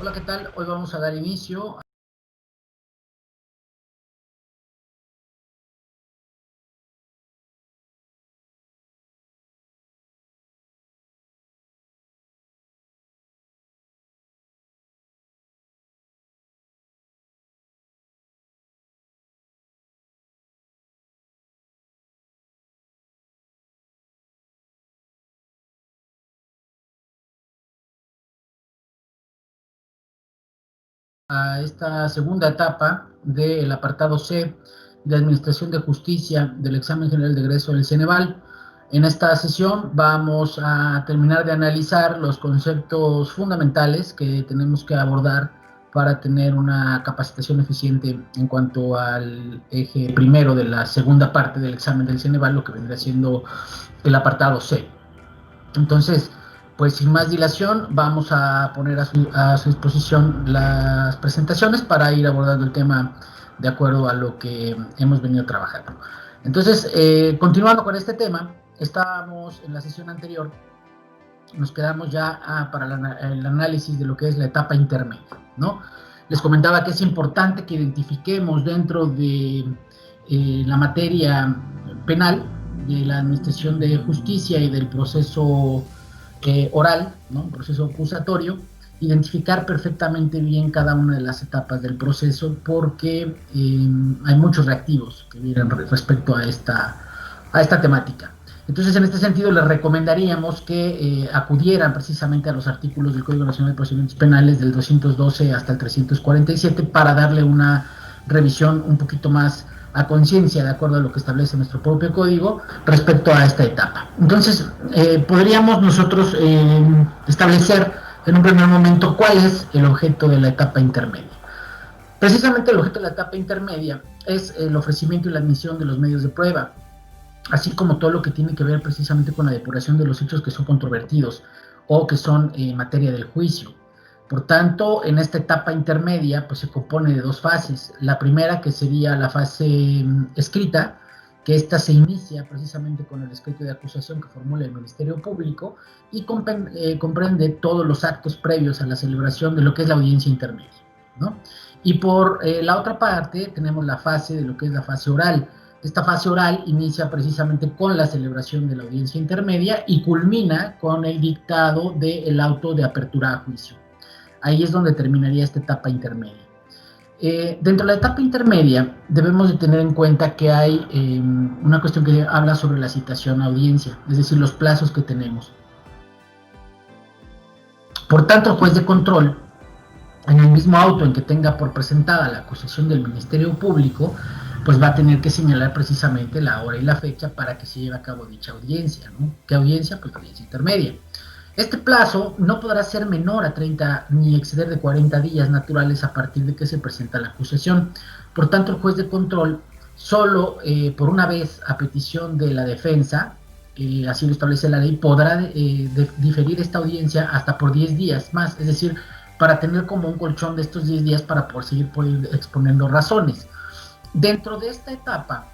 Hola, ¿qué tal? Hoy vamos a dar inicio a esta segunda etapa del apartado C de Administración de Justicia del examen general de egreso del Ceneval. En esta sesión vamos a terminar de analizar los conceptos fundamentales que tenemos que abordar para tener una capacitación eficiente en cuanto al eje primero de la segunda parte del examen del Ceneval, lo que vendría siendo el apartado C. Entonces, pues sin más dilación, vamos a poner a su disposición las presentaciones para ir abordando el tema de acuerdo a lo que hemos venido trabajando. Entonces, continuando con este tema, estábamos en la sesión anterior, nos quedamos ya para el análisis de lo que es la etapa intermedia, ¿no? Les comentaba que es importante que identifiquemos dentro de la materia penal, de la administración de justicia y del proceso oral, ¿no? Proceso acusatorio, identificar perfectamente bien cada una de las etapas del proceso porque hay muchos reactivos que vienen respecto a esta temática. Entonces, en este sentido, les recomendaríamos que acudieran precisamente a los artículos del Código Nacional de Procedimientos Penales del 212 hasta el 347 para darle una revisión un poquito más a conciencia, de acuerdo a lo que establece nuestro propio código, respecto a esta etapa. Entonces, podríamos nosotros establecer en un primer momento cuál es el objeto de la etapa intermedia. Precisamente el objeto de la etapa intermedia es el ofrecimiento y la admisión de los medios de prueba, así como todo lo que tiene que ver precisamente con la depuración de los hechos que son controvertidos o que son materia del juicio. Por tanto, en esta etapa intermedia, pues se compone de dos fases. La primera, que sería la fase escrita, que esta se inicia precisamente con el escrito de acusación que formula el Ministerio Público y comprende todos los actos previos a la celebración de lo que es la audiencia intermedia, ¿no? Y por la otra parte, tenemos la fase de lo que es la fase oral. Esta fase oral inicia precisamente con la celebración de la audiencia intermedia y culmina con el dictado del auto de apertura a juicio. Ahí es donde terminaría esta etapa intermedia. Dentro de la etapa intermedia debemos de tener en cuenta que hay una cuestión que habla sobre la citación a audiencia, es decir, los plazos que tenemos. Por tanto, el juez de control, en el mismo auto en que tenga por presentada la acusación del Ministerio Público, pues va a tener que señalar precisamente la hora y la fecha para que se lleve a cabo dicha audiencia, ¿no? ¿Qué audiencia? Pues la audiencia intermedia. Este plazo no podrá ser menor a 30 ni exceder de 40 días naturales a partir de que se presenta la acusación. Por tanto, el juez de control, solo por una vez a petición de la defensa, así lo establece la ley, podrá diferir esta audiencia hasta por 10 días más, es decir, para tener como un colchón de estos 10 días para poder seguir exponiendo razones. Dentro de esta etapa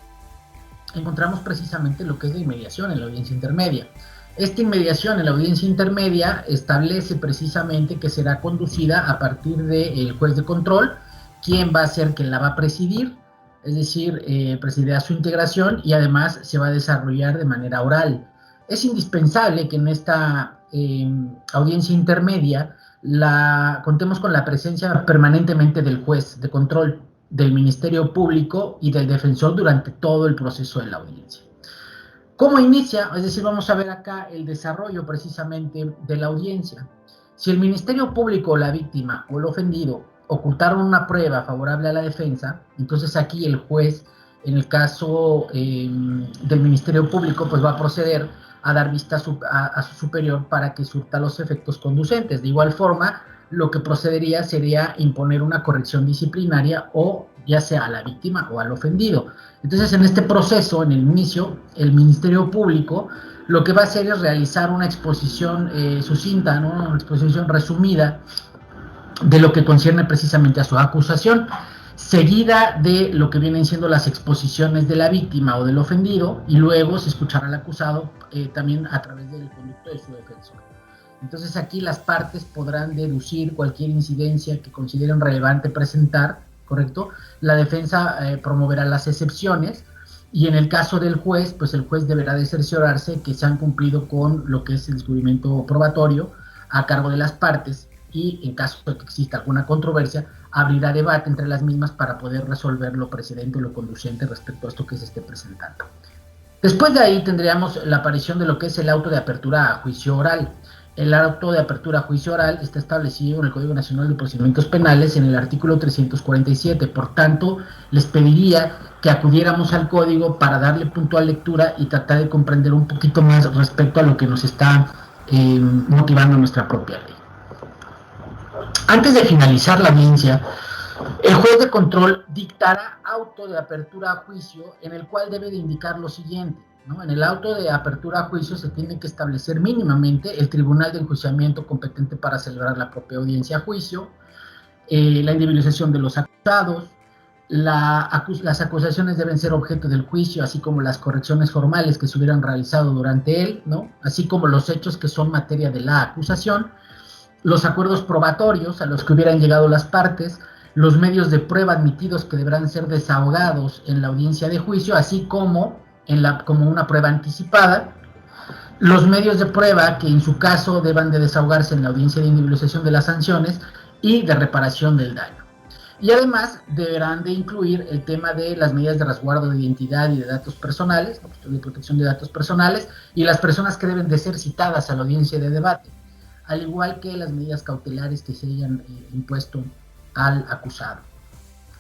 encontramos precisamente lo que es la inmediación en la audiencia intermedia. Esta inmediación en la audiencia intermedia establece precisamente que será conducida a partir del juez de control, quien va a ser quien la va a presidir, es decir, presidirá su integración y además se va a desarrollar de manera oral. Es indispensable que en esta audiencia intermedia contemos con la presencia permanentemente del juez de control, del Ministerio Público y del defensor durante todo el proceso de la audiencia. ¿Cómo inicia? Es decir, vamos a ver acá el desarrollo precisamente de la audiencia. Si el Ministerio Público, la víctima o el ofendido ocultaron una prueba favorable a la defensa, entonces aquí el juez, en el caso del Ministerio Público, pues va a proceder a dar vista a su superior para que surta los efectos conducentes. De igual forma, lo que procedería sería imponer una corrección disciplinaria o ya sea a la víctima o al ofendido. Entonces, en este proceso, en el inicio, el Ministerio Público lo que va a hacer es realizar una exposición sucinta, ¿no? Una exposición resumida de lo que concierne precisamente a su acusación, seguida de lo que vienen siendo las exposiciones de la víctima o del ofendido, y luego se escuchará al acusado también a través del conducto de su defensor. Entonces aquí las partes podrán deducir cualquier incidencia que consideren relevante presentar, ¿correcto? La defensa promoverá las excepciones y en el caso del juez, pues el juez deberá de cerciorarse que se han cumplido con lo que es el descubrimiento probatorio a cargo de las partes y en caso de que exista alguna controversia, abrirá debate entre las mismas para poder resolver lo precedente o lo conducente respecto a esto que se esté presentando. Después de ahí tendríamos la aparición de lo que es el auto de apertura a juicio oral. El auto de apertura a juicio oral está establecido en el Código Nacional de Procedimientos Penales en el artículo 347. Por tanto, les pediría que acudiéramos al código para darle puntual lectura y tratar de comprender un poquito más respecto a lo que nos está motivando nuestra propia ley. Antes de finalizar la audiencia, el juez de control dictará auto de apertura a juicio en el cual debe de indicar lo siguiente, ¿no? En el auto de apertura a juicio se tiene que establecer mínimamente el tribunal de enjuiciamiento competente para celebrar la propia audiencia a juicio, la individualización de los acusados, las acusaciones deben ser objeto del juicio, así como las correcciones formales que se hubieran realizado durante él, ¿no? Así como los hechos que son materia de la acusación, los acuerdos probatorios a los que hubieran llegado las partes, los medios de prueba admitidos que deberán ser desahogados en la audiencia de juicio, así como, como una prueba anticipada, los medios de prueba que en su caso deban de desahogarse en la audiencia de individualización de las sanciones y de reparación del daño. Y además deberán de incluir el tema de las medidas de resguardo de identidad y de datos personales, la cuestión de protección de datos personales, y las personas que deben de ser citadas a la audiencia de debate, al igual que las medidas cautelares que se hayan impuesto al acusado.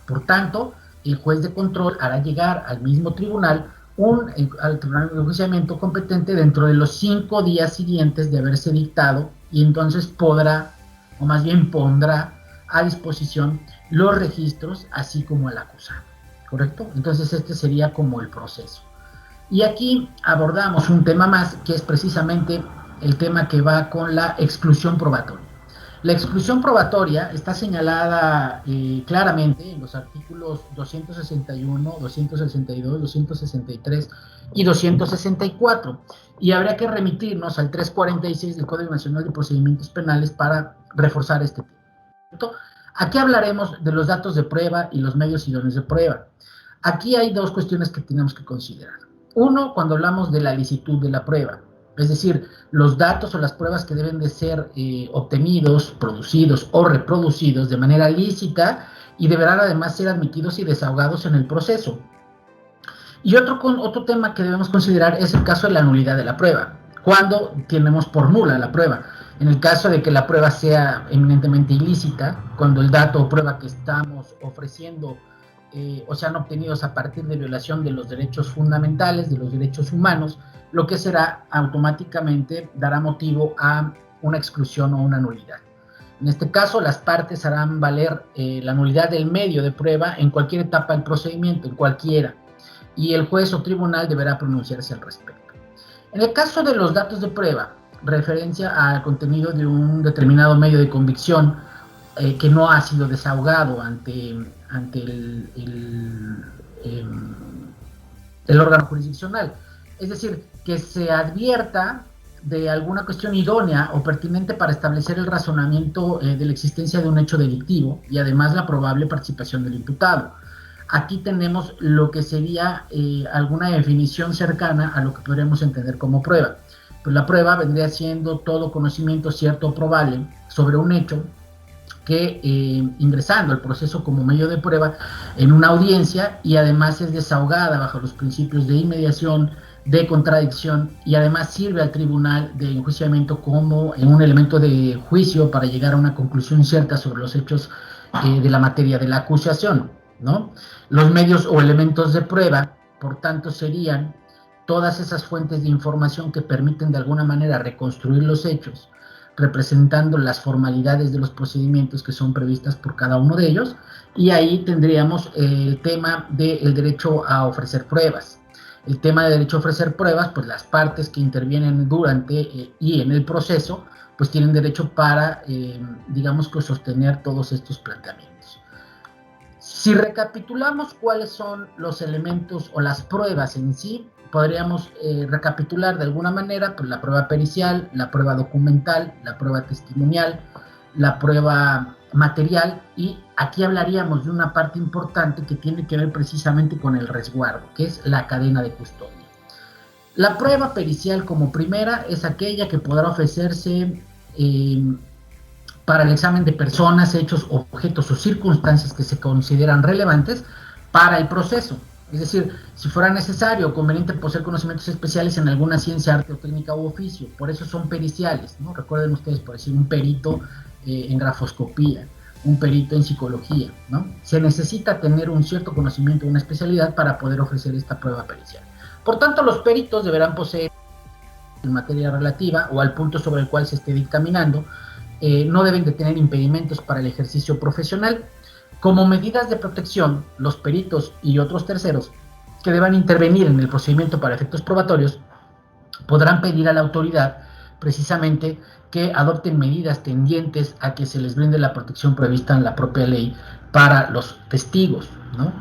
Por tanto, el juez de control hará llegar al mismo tribunal al tribunal de enjuiciamiento competente dentro de los 5 días siguientes de haberse dictado y entonces podrá, o más bien pondrá a disposición los registros así como el acusado, ¿correcto? Entonces este sería como el proceso. Y aquí abordamos un tema más que es precisamente el tema que va con la exclusión probatoria. La exclusión probatoria está señalada claramente en los artículos 261, 262, 263 y 264 y habría que remitirnos al 346 del Código Nacional de Procedimientos Penales para reforzar este tema. Aquí hablaremos de los datos de prueba y los medios idóneos de prueba. Aquí hay dos cuestiones que tenemos que considerar. Uno, cuando hablamos de la licitud de la prueba, es decir, los datos o las pruebas que deben de ser obtenidos, producidos o reproducidos de manera lícita y deberán además ser admitidos y desahogados en el proceso. Y otro tema que debemos considerar es el caso de la nulidad de la prueba, cuando tenemos por nula la prueba. En el caso de que la prueba sea eminentemente ilícita, cuando el dato o prueba que estamos ofreciendo o sean obtenidos a partir de violación de los derechos fundamentales, de los derechos humanos, lo que será automáticamente dará motivo a una exclusión o una nulidad. En este caso, las partes harán valer la nulidad del medio de prueba en cualquier etapa del procedimiento, en cualquiera, y el juez o tribunal deberá pronunciarse al respecto. En el caso de los datos de prueba, referencia al contenido de un determinado medio de convicción que no ha sido desahogado ante el órgano jurisdiccional. Es decir, que se advierta de alguna cuestión idónea o pertinente para establecer el razonamiento de la existencia de un hecho delictivo y además la probable participación del imputado. Aquí tenemos lo que sería alguna definición cercana a lo que podríamos entender como prueba. Pues la prueba vendría siendo todo conocimiento cierto o probable sobre un hecho que ingresando al proceso como medio de prueba en una audiencia y además es desahogada bajo los principios de inmediación, de contradicción y además sirve al tribunal de enjuiciamiento como un elemento de juicio para llegar a una conclusión cierta sobre los hechos de la materia de la acusación, ¿no? Los medios o elementos de prueba, por tanto, serían todas esas fuentes de información que permiten de alguna manera reconstruir los hechos, representando las formalidades de los procedimientos que son previstas por cada uno de ellos, y ahí tendríamos el tema del derecho a ofrecer pruebas. El tema de derecho a ofrecer pruebas, pues las partes que intervienen durante y en el proceso, pues tienen derecho para, digamos que sostener todos estos planteamientos. Si recapitulamos cuáles son los elementos o las pruebas en sí, podríamos recapitular de alguna manera pues, la prueba pericial, la prueba documental, la prueba testimonial, la prueba material, y aquí hablaríamos de una parte importante que tiene que ver precisamente con el resguardo, que es la cadena de custodia. La prueba pericial como primera es aquella que podrá ofrecerse para el examen de personas, hechos, objetos o circunstancias que se consideran relevantes para el proceso. Es decir, si fuera necesario o conveniente poseer conocimientos especiales en alguna ciencia, arte o técnica u oficio, por eso son periciales, ¿no? Recuerden ustedes, por decir, un perito en grafoscopía, un perito en psicología, ¿no? Se necesita tener un cierto conocimiento, una especialidad para poder ofrecer esta prueba pericial. Por tanto, los peritos deberán poseer en materia relativa o al punto sobre el cual se esté dictaminando, no deben de tener impedimentos para el ejercicio profesional. Como medidas de protección, los peritos y otros terceros que deban intervenir en el procedimiento para efectos probatorios podrán pedir a la autoridad precisamente que adopten medidas tendientes a que se les brinde la protección prevista en la propia ley para los testigos, ¿no?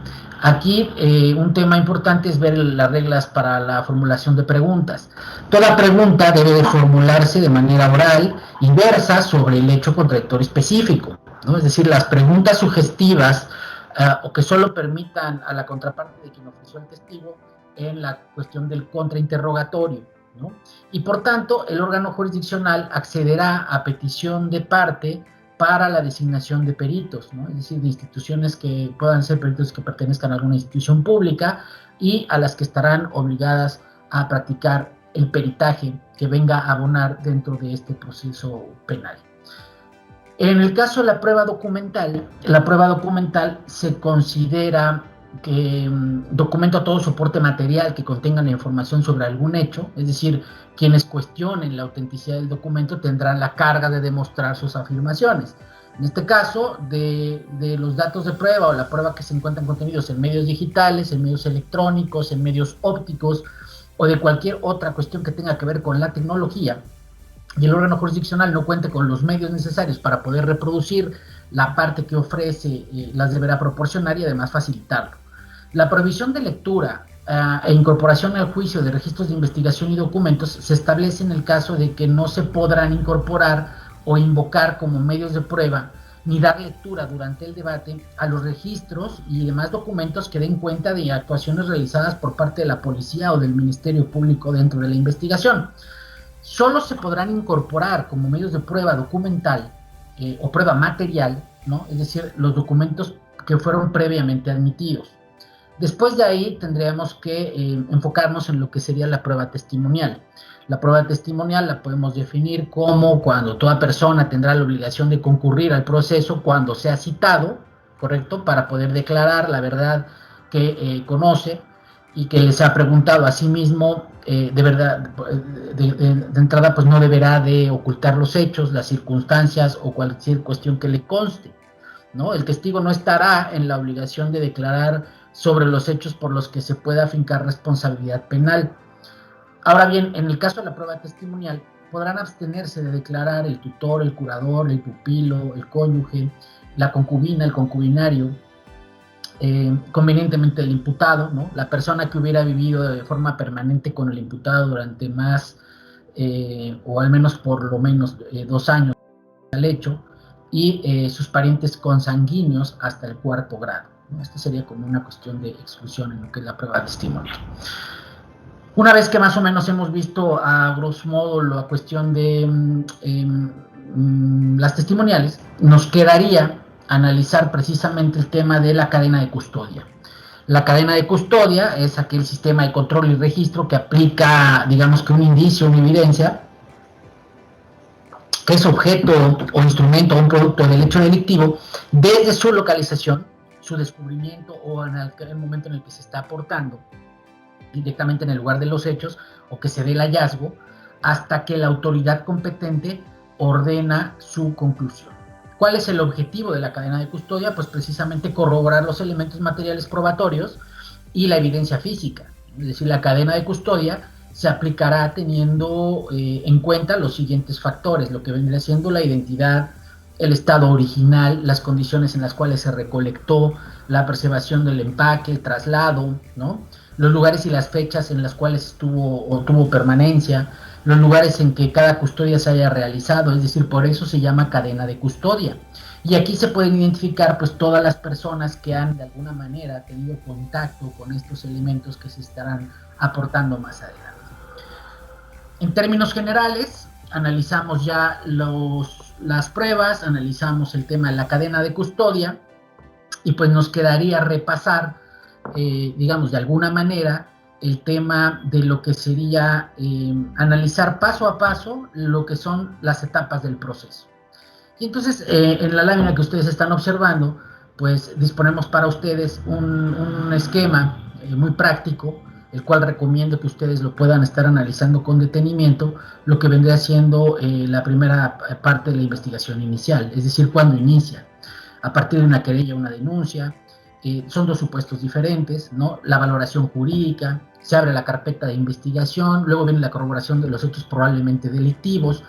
Aquí un tema importante es ver las reglas para la formulación de preguntas. Toda pregunta debe de formularse de manera oral y versa sobre el hecho contradictorio específico, ¿no? Es decir, las preguntas sugestivas o que solo permitan a la contraparte de quien ofreció el testigo en la cuestión del contrainterrogatorio, ¿no? Y por tanto, el órgano jurisdiccional accederá a petición de parte para la designación de peritos, ¿no? Es decir, de instituciones que puedan ser peritos que pertenezcan a alguna institución pública y a las que estarán obligadas a practicar el peritaje que venga a abonar dentro de este proceso penal. En el caso de la prueba documental se considera que documenta todo soporte material que contenga la información sobre algún hecho, es decir, quienes cuestionen la autenticidad del documento tendrán la carga de demostrar sus afirmaciones. En este caso, de los datos de prueba o la prueba que se encuentran contenidos en medios digitales, en medios electrónicos, en medios ópticos o de cualquier otra cuestión que tenga que ver con la tecnología, y el órgano jurisdiccional no cuente con los medios necesarios para poder reproducir la parte que ofrece, las deberá proporcionar y además facilitarlo. La prohibición de lectura e incorporación al juicio de registros de investigación y documentos se establece en el caso de que no se podrán incorporar o invocar como medios de prueba ni dar lectura durante el debate a los registros y demás documentos que den cuenta de actuaciones realizadas por parte de la policía o del Ministerio Público dentro de la investigación. Solo se podrán incorporar como medios de prueba documental o prueba material, ¿no? Es decir, los documentos que fueron previamente admitidos. Después de ahí tendríamos que enfocarnos en lo que sería la prueba testimonial. La prueba testimonial la podemos definir como cuando toda persona tendrá la obligación de concurrir al proceso cuando sea citado, ¿correcto? Para poder declarar la verdad que conoce y que les ha preguntado a sí mismo, de verdad, de entrada pues no deberá de ocultar los hechos, las circunstancias o cualquier cuestión que le conste, ¿no? El testigo no estará en la obligación de declarar sobre los hechos por los que se pueda afincar responsabilidad penal. Ahora bien, en el caso de la prueba testimonial, podrán abstenerse de declarar el tutor, el curador, el pupilo, el cónyuge, la concubina, el concubinario, convenientemente el imputado, ¿no? La persona que hubiera vivido de forma permanente con el imputado durante más, o al menos por lo menos 2 años al hecho, y sus parientes consanguíneos hasta el 4º grado, ¿no? Esta sería como una cuestión de exclusión en lo que es la prueba testimonial. Una vez que más o menos hemos visto a grosso modo la cuestión de las testimoniales, nos quedaría analizar precisamente el tema de la cadena de custodia. La cadena de custodia es aquel sistema de control y registro que aplica, digamos que un indicio, una evidencia, que es objeto o instrumento o un producto del hecho delictivo, desde su localización, su descubrimiento o en el momento en el que se está aportando directamente en el lugar de los hechos o que se dé el hallazgo, hasta que la autoridad competente ordena su conclusión. ¿Cuál es el objetivo de la cadena de custodia? Pues precisamente corroborar los elementos materiales probatorios y la evidencia física. Es decir, la cadena de custodia se aplicará teniendo en cuenta los siguientes factores, lo que vendría siendo la identidad, el estado original, las condiciones en las cuales se recolectó, la preservación del empaque, el traslado, ¿no? los lugares y las fechas en las cuales estuvo o tuvo permanencia, los lugares en que cada custodia se haya realizado, es decir, por eso se llama cadena de custodia. Y aquí se pueden identificar pues todas las personas que han de alguna manera tenido contacto con estos elementos que se estarán aportando más adelante. En términos generales, analizamos ya las pruebas, analizamos el tema de la cadena de custodia y pues nos quedaría repasar, digamos, de alguna manera el tema de lo que sería analizar paso a paso lo que son las etapas del proceso. Y entonces, en la lámina que ustedes están observando, pues disponemos para ustedes un esquema muy práctico, el cual recomiendo que ustedes lo puedan estar analizando con detenimiento, lo que vendría siendo la primera parte de la investigación inicial, es decir, cuando inicia, a partir de una querella o una denuncia. Son dos supuestos diferentes, ¿no? La valoración jurídica, se abre la carpeta de investigación, luego viene la corroboración de los hechos probablemente delictivos.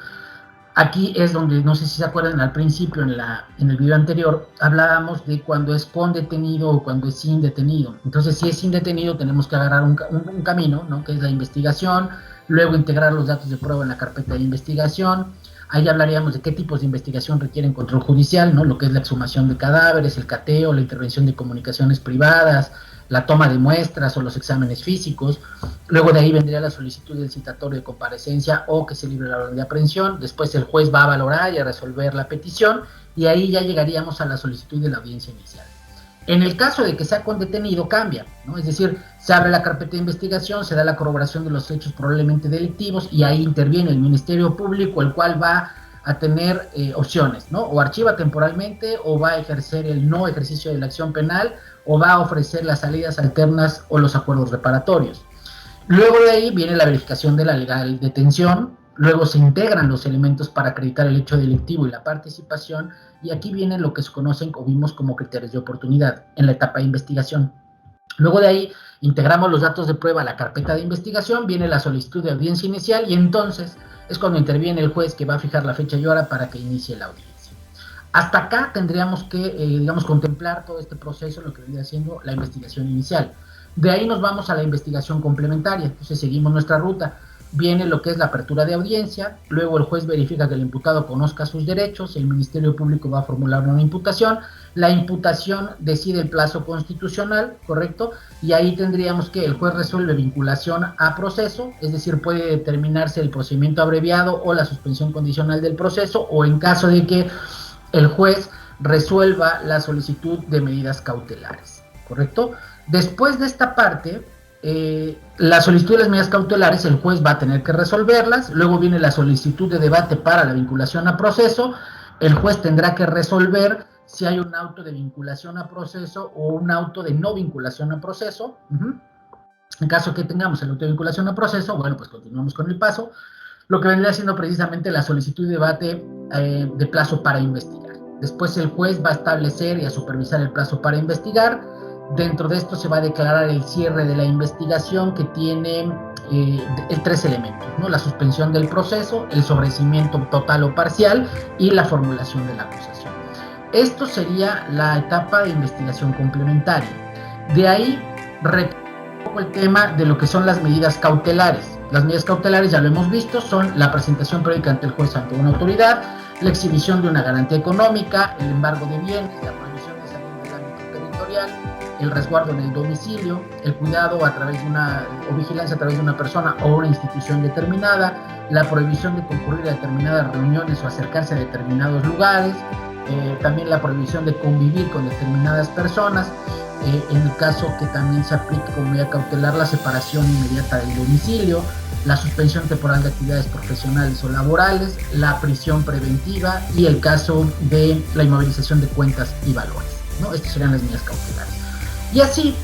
Aquí es donde, no sé si se acuerdan, al principio, en el video anterior, hablábamos de cuando es con detenido o cuando es sin detenido. Entonces, si es sin detenido, tenemos que agarrar un camino, ¿no? Que es la investigación, luego integrar los datos de prueba en la carpeta de investigación. Ahí hablaríamos de qué tipos de investigación requieren control judicial, ¿no? Lo que es la exhumación de cadáveres, el cateo, la intervención de comunicaciones privadas, la toma de muestras o los exámenes físicos. Luego de ahí vendría la solicitud del citatorio de comparecencia o que se libre la orden de aprehensión. Después el juez va a valorar y a resolver la petición y ahí ya llegaríamos a la solicitud de la audiencia inicial. En el caso de que sea con detenido, cambia, ¿no? Es decir, se abre la carpeta de investigación, se da la corroboración de los hechos probablemente delictivos y ahí interviene el Ministerio Público, el cual va a tener opciones, ¿no? O archiva temporalmente, o va a ejercer el no ejercicio de la acción penal, o va a ofrecer las salidas alternas o los acuerdos reparatorios. Luego de ahí viene la verificación de la legal detención, luego se integran los elementos para acreditar el hecho delictivo y la participación, y aquí viene lo que se conocen o vimos como criterios de oportunidad en la etapa de investigación. Luego de ahí integramos los datos de prueba a la carpeta de investigación, viene la solicitud de audiencia inicial y entonces es cuando interviene el juez que va a fijar la fecha y hora para que inicie la audiencia. Hasta acá tendríamos que, digamos, contemplar todo este proceso, lo que vendría siendo la investigación inicial. De ahí nos vamos a la investigación complementaria, entonces seguimos nuestra ruta. Viene lo que es la apertura de audiencia, luego el juez verifica que el imputado conozca sus derechos, el Ministerio Público va a formular una imputación, la imputación decide el plazo constitucional, ¿correcto? Y ahí tendríamos que el juez resuelve vinculación a proceso, es decir, puede determinarse el procedimiento abreviado o la suspensión condicional del proceso, o en caso de que el juez resuelva la solicitud de medidas cautelares, ¿correcto? Después de esta parte, la solicitud de las medidas cautelares, el juez va a tener que resolverlas, luego viene la solicitud de debate para la vinculación a proceso, el juez tendrá que resolver si hay un auto de vinculación a proceso o un auto de no vinculación a proceso. En caso que tengamos el auto de vinculación a proceso, bueno, pues continuamos con el paso, lo que vendría siendo precisamente la solicitud de debate de plazo para investigar. Después el juez va a establecer y a supervisar el plazo para investigar. Dentro de esto se va a declarar el cierre de la investigación, que tiene tres elementos, ¿no? La suspensión del proceso, el sobreseimiento total o parcial y la formulación de la acusación. Esto sería la etapa de investigación complementaria. De ahí retomo un poco el tema de lo que son las medidas cautelares. Las medidas cautelares, ya lo hemos visto, son la presentación periódica ante el juez ante una autoridad, la exhibición de una garantía económica, el embargo de bienes, la prohibición de salir del ámbito territorial, el resguardo en el domicilio, el cuidado a través de una, o vigilancia a través de una persona o una institución determinada, la prohibición de concurrir a determinadas reuniones o acercarse a determinados lugares, también la prohibición de convivir con determinadas personas, en el caso que también se aplique como medida cautelar la separación inmediata del domicilio, la suspensión temporal de actividades profesionales o laborales, la prisión preventiva y el caso de la inmovilización de cuentas y valores, ¿no? Estas serían las medidas cautelares. Y así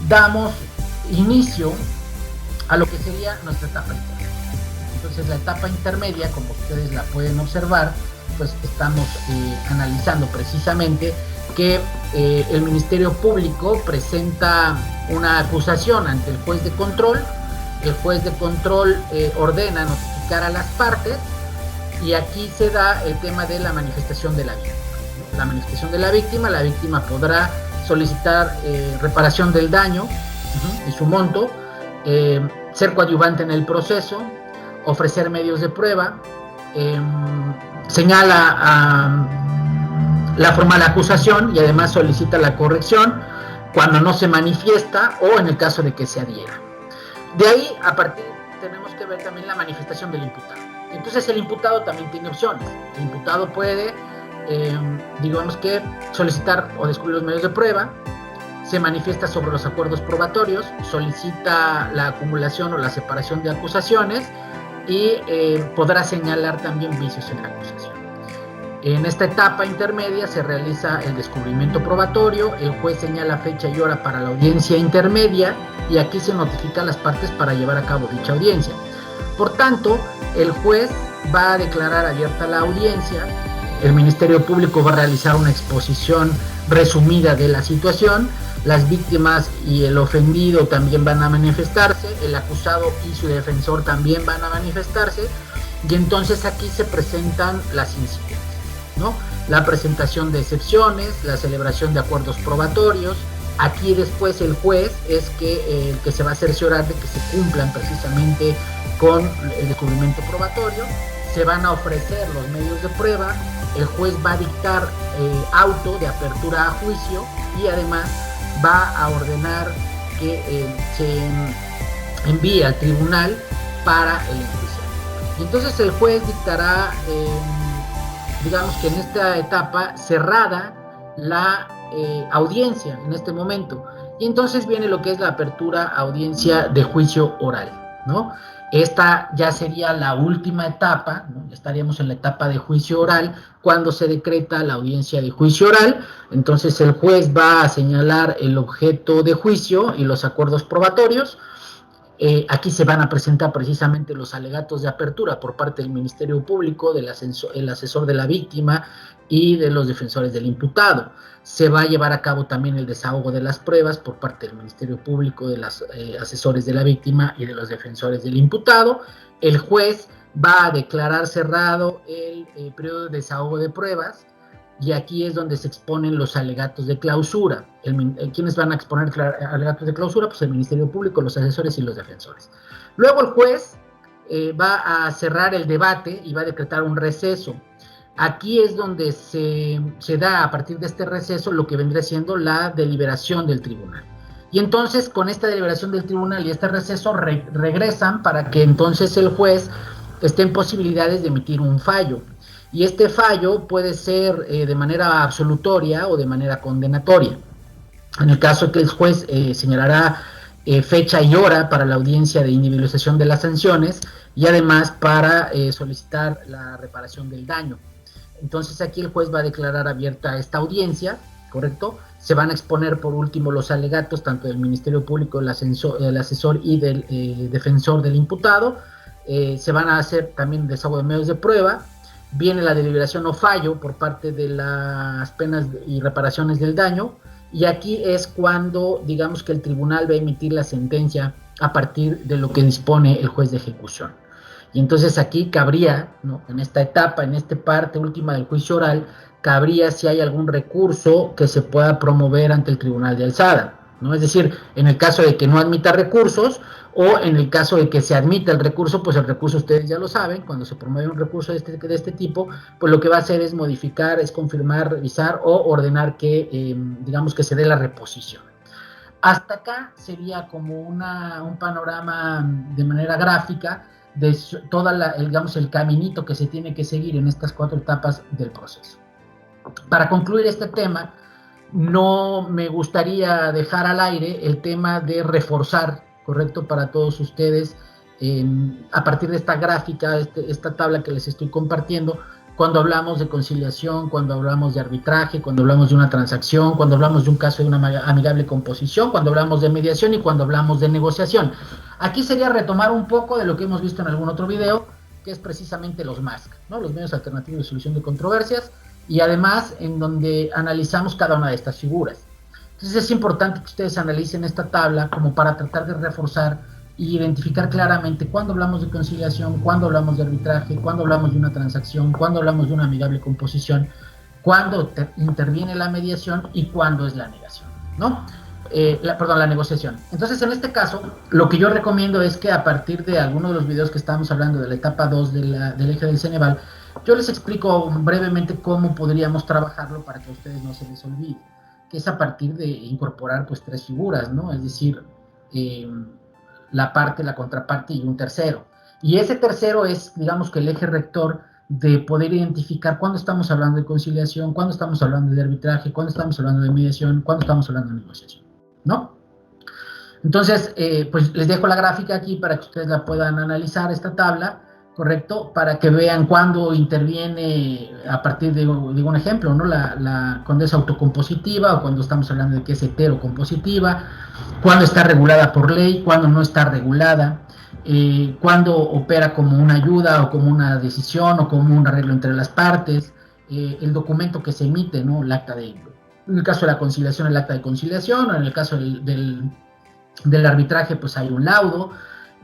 damos inicio a lo que sería nuestra etapa intermedia. Entonces la etapa intermedia, como ustedes la pueden observar, pues estamos analizando precisamente que el Ministerio Público presenta una acusación ante el juez de control ordena notificar a las partes y aquí se da el tema de la manifestación de la víctima. La manifestación de la víctima podrá solicitar reparación del daño y su monto, ser coadyuvante en el proceso, ofrecer medios de prueba, señala la formal acusación y además solicita la corrección cuando no se manifiesta o en el caso de que se adhiera. De ahí, a partir, tenemos que ver también la manifestación del imputado. Entonces el imputado también tiene opciones. El imputado puede, digamos que, solicitar o descubrir los medios de prueba, se manifiesta sobre los acuerdos probatorios, solicita la acumulación o la separación de acusaciones y podrá señalar también vicios en la acusación. En esta etapa intermedia se realiza el descubrimiento probatorio, el juez señala fecha y hora para la audiencia intermedia y aquí se notifica a las partes para llevar a cabo dicha audiencia. Por tanto, el juez va a declarar abierta la audiencia, el Ministerio Público va a realizar una exposición resumida de la situación, las víctimas y el ofendido también van a manifestarse, el acusado y su defensor también van a manifestarse y entonces aquí se presentan las incidencias, ¿no? La presentación de excepciones, la celebración de acuerdos probatorios. Aquí después el juez es el que se va a cerciorar de que se cumplan precisamente con el descubrimiento probatorio, se van a ofrecer los medios de prueba, el juez va a dictar auto de apertura a juicio y además va a ordenar que se envíe al tribunal para el enjuiciamiento. Y entonces el juez dictará, digamos que en esta etapa cerrada la audiencia en este momento. Y entonces viene lo que es la apertura a audiencia de juicio oral, ¿no? Esta ya sería la última etapa, ¿no? Estaríamos en la etapa de juicio oral cuando se decreta la audiencia de juicio oral. Entonces el juez va a señalar el objeto de juicio y los acuerdos probatorios. Aquí se van a presentar precisamente los alegatos de apertura por parte del Ministerio Público, el asesor de la víctima y de los defensores del imputado. Se va a llevar a cabo también el desahogo de las pruebas por parte del Ministerio Público, de los asesores de la víctima y de los defensores del imputado. El juez va a declarar cerrado el periodo de desahogo de pruebas y aquí es donde se exponen los alegatos de clausura. ¿Quiénes van a exponer alegatos de clausura? Pues el Ministerio Público, los asesores y los defensores. Luego el juez va a cerrar el debate y va a decretar un receso. Aquí es donde se da a partir de este receso lo que vendría siendo la deliberación del tribunal. Y entonces con esta deliberación del tribunal y este receso regresan para que entonces el juez esté en posibilidades de emitir un fallo. Y este fallo puede ser de manera absolutoria o de manera condenatoria. En el caso que el juez señalará fecha y hora para la audiencia de individualización de las sanciones y además para solicitar la reparación del daño. Entonces aquí el juez va a declarar abierta esta audiencia, ¿correcto? Se van a exponer por último los alegatos tanto del Ministerio Público, el asesor y del defensor del imputado. Se van a hacer también desahogo de medios de prueba. Viene la deliberación o fallo por parte de las penas y reparaciones del daño, y aquí es cuando, digamos que el tribunal va a emitir la sentencia a partir de lo que dispone el juez de ejecución. Y entonces aquí cabría, ¿no? En esta etapa, en esta parte última del juicio oral, cabría si hay algún recurso que se pueda promover ante el tribunal de alzada, ¿no? Es decir, en el caso de que no admita recursos, o en el caso de que se admita el recurso, pues el recurso ustedes ya lo saben, cuando se promueve un recurso de este tipo, pues lo que va a hacer es modificar, es confirmar, revisar o ordenar que, digamos que se dé la reposición. Hasta acá sería como un panorama de manera gráfica de toda digamos, el caminito que se tiene que seguir en estas 4 etapas del proceso. Para concluir este tema, no me gustaría dejar al aire el tema de reforzar, correcto, para todos ustedes, a partir de esta gráfica, esta tabla que les estoy compartiendo, cuando hablamos de conciliación, cuando hablamos de arbitraje, cuando hablamos de una transacción, cuando hablamos de un caso de una amigable composición, cuando hablamos de mediación y cuando hablamos de negociación. Aquí sería retomar un poco de lo que hemos visto en algún otro video, que es precisamente los MASC, ¿no? Los medios alternativos de solución de controversias, y además en donde analizamos cada una de estas figuras. Entonces es importante que ustedes analicen esta tabla como para tratar de reforzar e identificar claramente cuándo hablamos de conciliación, cuándo hablamos de arbitraje, cuándo hablamos de una transacción, cuándo hablamos de una amigable composición, cuándo interviene la mediación y cuándo es la negación, ¿no? la negociación. Entonces, en este caso, lo que yo recomiendo es que a partir de algunos de los videos que estamos hablando de la etapa 2 del eje del Ceneval, yo les explico brevemente cómo podríamos trabajarlo para que a ustedes no se les olvide, que es a partir de incorporar pues 3 figuras, ¿no? Es decir, la parte, la contraparte y un tercero. Y ese tercero es, digamos, que el eje rector de poder identificar cuándo estamos hablando de conciliación, cuándo estamos hablando de arbitraje, cuándo estamos hablando de mediación, cuándo estamos hablando de negociación, ¿no? Entonces, pues les dejo la gráfica aquí para que ustedes la puedan analizar, esta tabla, ¿correcto? Para que vean cuándo interviene, a partir de un ejemplo, ¿no? Cuando es autocompositiva o cuando estamos hablando de que es heterocompositiva, cuándo está regulada por ley, cuándo no está regulada, cuándo opera como una ayuda o como una decisión o como un arreglo entre las partes, el documento que se emite, ¿no? El acta de... En el caso de la conciliación, el acta de conciliación, o en el caso del arbitraje, pues hay un laudo,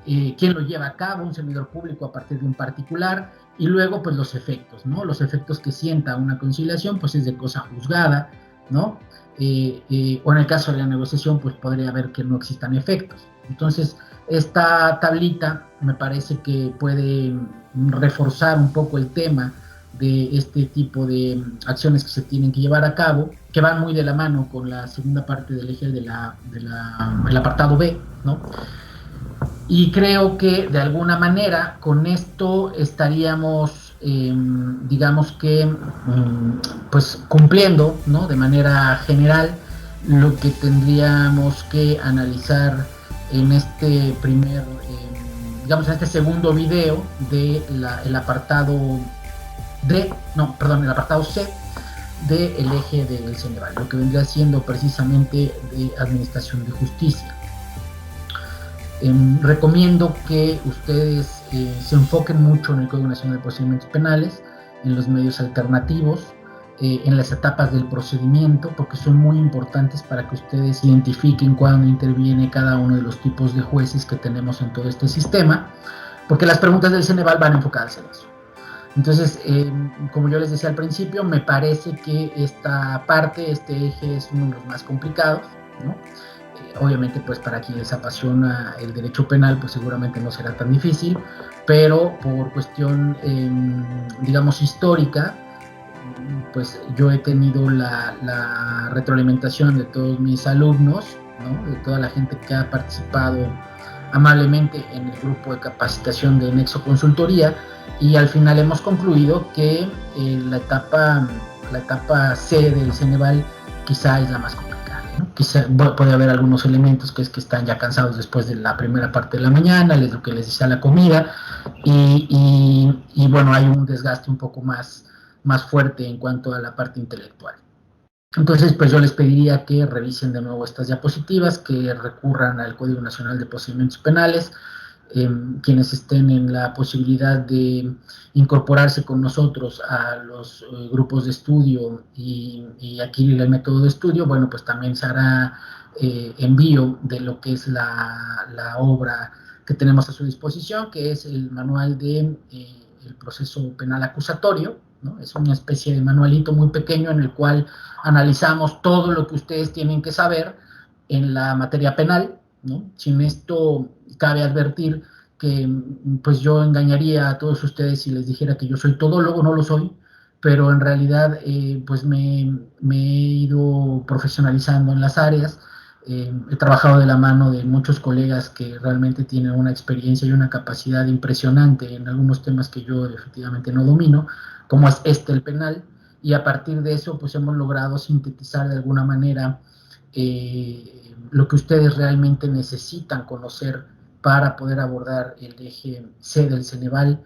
quién lo lleva a cabo, un servidor público a partir de un particular, y luego pues los efectos, ¿no? Los efectos que sienta una conciliación, pues es de cosa juzgada, ¿no? O en el caso de la negociación, pues podría haber que no existan efectos. Entonces, esta tablita me parece que puede reforzar un poco el tema de este tipo de acciones que se tienen que llevar a cabo, que van muy de la mano con la segunda parte del eje del apartado B, ¿no? Y creo que de alguna manera con esto estaríamos, digamos que, pues cumpliendo, ¿no? De manera general lo que tendríamos que analizar en este primer, digamos, en este segundo video del apartado el apartado C del eje del Ceneval, lo que vendría siendo precisamente de administración de justicia. Recomiendo que ustedes se enfoquen mucho en el Código Nacional de Procedimientos Penales, en los medios alternativos, en las etapas del procedimiento, porque son muy importantes para que ustedes identifiquen cuándo interviene cada uno de los tipos de jueces que tenemos en todo este sistema, porque las preguntas del Ceneval van enfocadas en eso. Entonces, como yo les decía al principio, me parece que esta parte, este eje es uno de los más complicados, ¿no? Obviamente, pues para quien les apasiona el derecho penal, pues seguramente no será tan difícil, pero por cuestión, digamos, histórica, pues yo he tenido la retroalimentación de todos mis alumnos, ¿no? De toda la gente que ha participado amablemente en el grupo de capacitación de Nexo Consultoría, y al final hemos concluido que la etapa C del Ceneval quizá es la más complicada, ¿no? Quizá puede haber algunos elementos que es que están ya cansados después de la primera parte de la mañana, es lo que les decía la comida, y bueno, hay un desgaste un poco más fuerte en cuanto a la parte intelectual. Entonces, pues yo les pediría que revisen de nuevo estas diapositivas, que recurran al Código Nacional de Procedimientos Penales, quienes estén en la posibilidad de incorporarse con nosotros a los grupos de estudio y adquirir el método de estudio, bueno, pues también se hará envío de lo que es la obra que tenemos a su disposición, que es el manual de el proceso penal acusatorio, ¿no? Es una especie de manualito muy pequeño en el cual analizamos todo lo que ustedes tienen que saber en la materia penal, ¿no? Sin esto, cabe advertir que pues yo engañaría a todos ustedes si les dijera que yo soy todólogo, no lo soy, pero en realidad pues me he ido profesionalizando en las áreas, he trabajado de la mano de muchos colegas que realmente tienen una experiencia y una capacidad impresionante en algunos temas que yo efectivamente no domino, como es el penal, y a partir de eso pues hemos logrado sintetizar de alguna manera lo que ustedes realmente necesitan conocer para poder abordar el eje C del Ceneval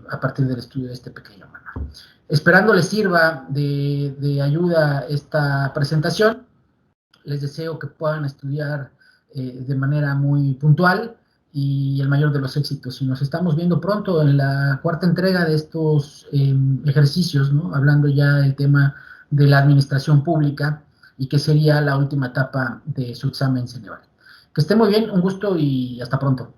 a partir del estudio de este pequeño manual. Esperando les sirva de ayuda esta presentación, les deseo que puedan estudiar de manera muy puntual y el mayor de los éxitos. Y nos estamos viendo pronto en la cuarta entrega de estos ejercicios, ¿no? Hablando ya del tema de la administración pública y que sería la última etapa de su examen Ceneval. Que esté muy bien, un gusto y hasta pronto.